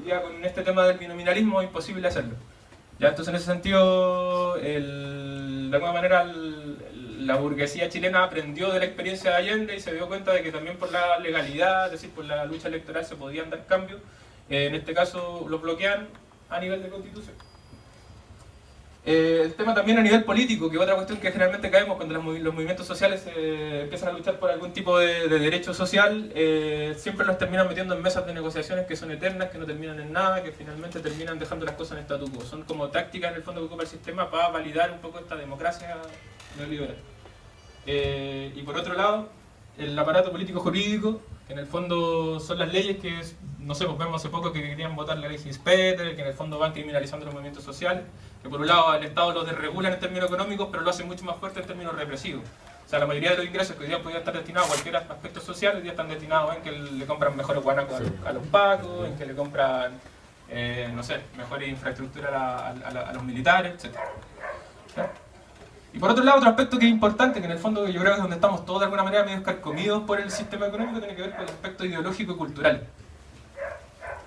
día con este tema del binominalismo es imposible hacerlo. ¿Ya? Entonces en ese sentido, de alguna manera la burguesía chilena aprendió de la experiencia de Allende y se dio cuenta de que también por la legalidad, es decir, por la lucha electoral se podían dar cambios. En este caso lo bloquean a nivel de constitución. El tema también a nivel político, que es otra cuestión que generalmente caemos cuando los movimientos sociales empiezan a luchar por algún tipo de derecho social, siempre los terminan metiendo en mesas de negociaciones que son eternas, que no terminan en nada, que finalmente terminan dejando las cosas en statu quo. Son como tácticas en el fondo que ocupa el sistema para validar un poco esta democracia neoliberal. Y por otro lado, el aparato político jurídico, que en el fondo son las leyes que, no sé, pues vemos hace poco que querían votar la ley Hinspeter, que en el fondo van criminalizando los movimientos sociales, que por un lado el Estado los desregula en términos económicos, pero lo hace mucho más fuerte en términos represivos. O sea, la mayoría de los ingresos que hoy día podrían estar destinados a cualquier aspecto social, hoy día están destinados en que le compran mejores guanacos a los pacos, en que le compran, no sé, mejores infraestructura a los militares, etc. ¿Ya? Y por otro lado, otro aspecto que es importante, que en el fondo yo creo que es donde estamos todos de alguna manera medio carcomidos por el sistema económico, tiene que ver con el aspecto ideológico y cultural.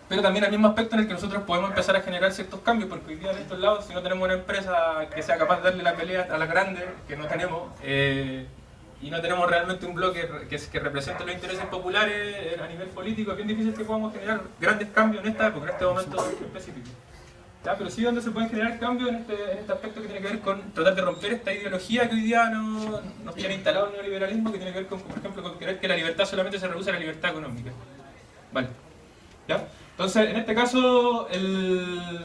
Pero también el mismo aspecto en el que nosotros podemos empezar a generar ciertos cambios, porque hoy día en estos lados, si no tenemos una empresa que sea capaz de darle la pelea a las grandes, que no tenemos, y no tenemos realmente un bloque que represente los intereses populares a nivel político, es bien difícil que podamos generar grandes cambios en esta época, en este momento específico. ¿Ya? Pero sí donde se pueden generar cambios en este aspecto que tiene que ver con tratar de romper esta ideología que hoy día nos tiene instalado el neoliberalismo, que tiene que ver con, por ejemplo, con creer que la libertad solamente se reduce a la libertad económica. Vale. ¿Ya? Entonces, en este caso,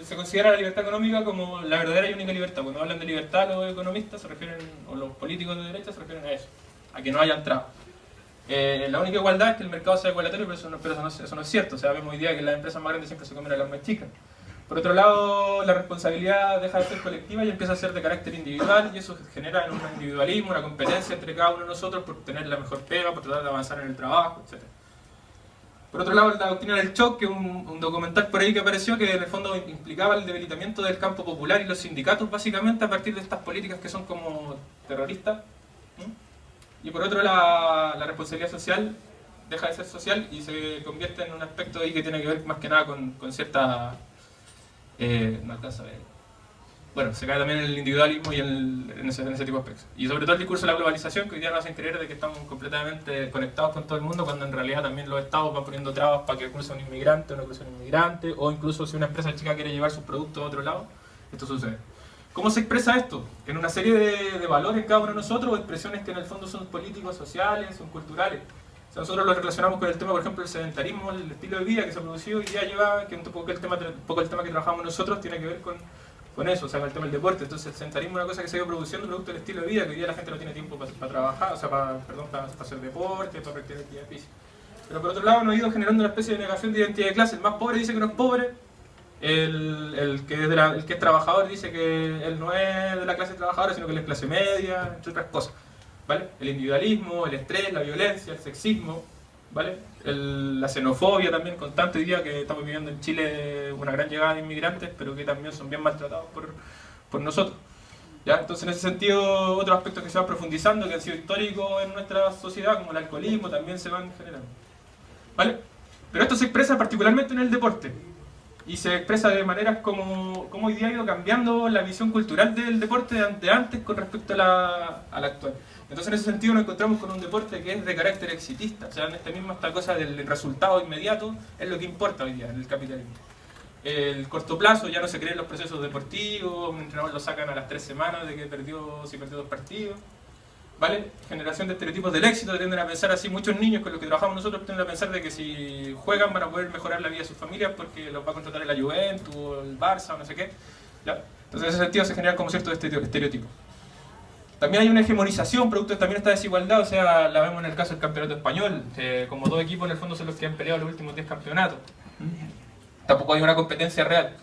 se considera la libertad económica como la verdadera y única libertad. Cuando hablan de libertad, los economistas se refieren, o los políticos de derecha se refieren a eso, a que no haya entrada. La única igualdad es que el mercado sea igualatario, pero eso no es cierto. O sea, vemos hoy día que las empresas más grandes siempre se comen a las más chicas. Por otro lado, la responsabilidad deja de ser colectiva y empieza a ser de carácter individual, y eso genera un individualismo, una competencia entre cada uno de nosotros por tener la mejor pega, por tratar de avanzar en el trabajo, etc. Por otro lado, la doctrina del shock, que es un documental por ahí que apareció, que en el fondo implicaba el debilitamiento del campo popular y los sindicatos, básicamente, a partir de estas políticas que son como terroristas. Y por otro, la responsabilidad social deja de ser social y se convierte en un aspecto ahí que tiene que ver más que nada con cierta... no alcanza a ver. Bueno, se cae también en el individualismo y en ese tipo de aspectos. Y sobre todo el discurso de la globalización, que hoy día nos hacen creer de que estamos completamente conectados con todo el mundo, cuando en realidad también los estados van poniendo trabas para que cruce un inmigrante o no cruce un inmigrante, o incluso si una empresa chica quiere llevar sus productos a otro lado, esto sucede. ¿Cómo se expresa esto? En una serie de valores cada uno de nosotros, o expresiones que en el fondo son políticos, sociales, son culturales. O sea, nosotros lo relacionamos con el tema, por ejemplo, del sedentarismo, el estilo de vida que se ha producido hoy día lleva, que un poco el tema que trabajamos nosotros tiene que ver con eso, o sea, con el tema del deporte. Entonces el sedentarismo es una cosa que se ha ido produciendo producto del estilo de vida, que hoy día la gente no tiene tiempo para trabajar, o sea, para hacer deporte, para practicar actividad física. Pero por otro lado nos ha ido generando una especie de negación de identidad de clase. El más pobre dice que no es pobre, el que es trabajador dice que él no es de la clase trabajadora, sino que él es clase media, entre otras cosas. ¿Vale? El individualismo, el estrés, la violencia, el sexismo, ¿vale? La xenofobia también constante hoy día, que estamos viviendo en Chile una gran llegada de inmigrantes, pero que también son bien maltratados por nosotros. ¿Ya? Entonces, en ese sentido, otros aspectos que se van profundizando, que han sido históricos en nuestra sociedad, como el alcoholismo, también se van generando. ¿Vale? Pero esto se expresa particularmente en el deporte. Y se expresa de maneras como hoy día ha ido cambiando la visión cultural del deporte de antes con respecto a la actual. Entonces, en ese sentido, nos encontramos con un deporte que es de carácter exitista. O sea, en este mismo esta cosa del resultado inmediato es lo que importa hoy día en el capitalismo. El corto plazo, ya no se creen los procesos deportivos, un entrenador lo sacan a las 3 semanas de que perdió 2 partidos. ¿Vale? Generación de estereotipos del éxito, tienden a pensar así, muchos niños con los que trabajamos nosotros tienden a pensar de que si juegan van a poder mejorar la vida de sus familias porque los va a contratar la Juventus o el Barça o no sé qué. ¿Ya? Entonces, en ese sentido se generan como ciertos estereotipos. También hay una hegemonización producto también esta desigualdad, o sea, la vemos en el caso del campeonato español, como 2 equipos en el fondo son los que han peleado los últimos 10 campeonatos. Tampoco hay una competencia real.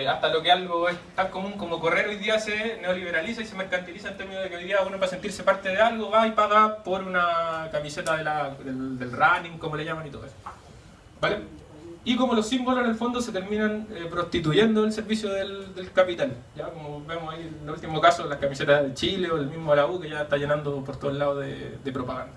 Hasta lo que algo es tan común como correr hoy día se neoliberaliza y se mercantiliza en términos de que hoy día uno para sentirse parte de algo va y paga por una camiseta del running, como le llaman y todo eso. ¿Vale? Y como los símbolos en el fondo se terminan prostituyendo el servicio del capital. ¿Ya? Como vemos ahí en el último caso, las camisetas de Chile o el mismo la U que ya está llenando por todos lados de propaganda.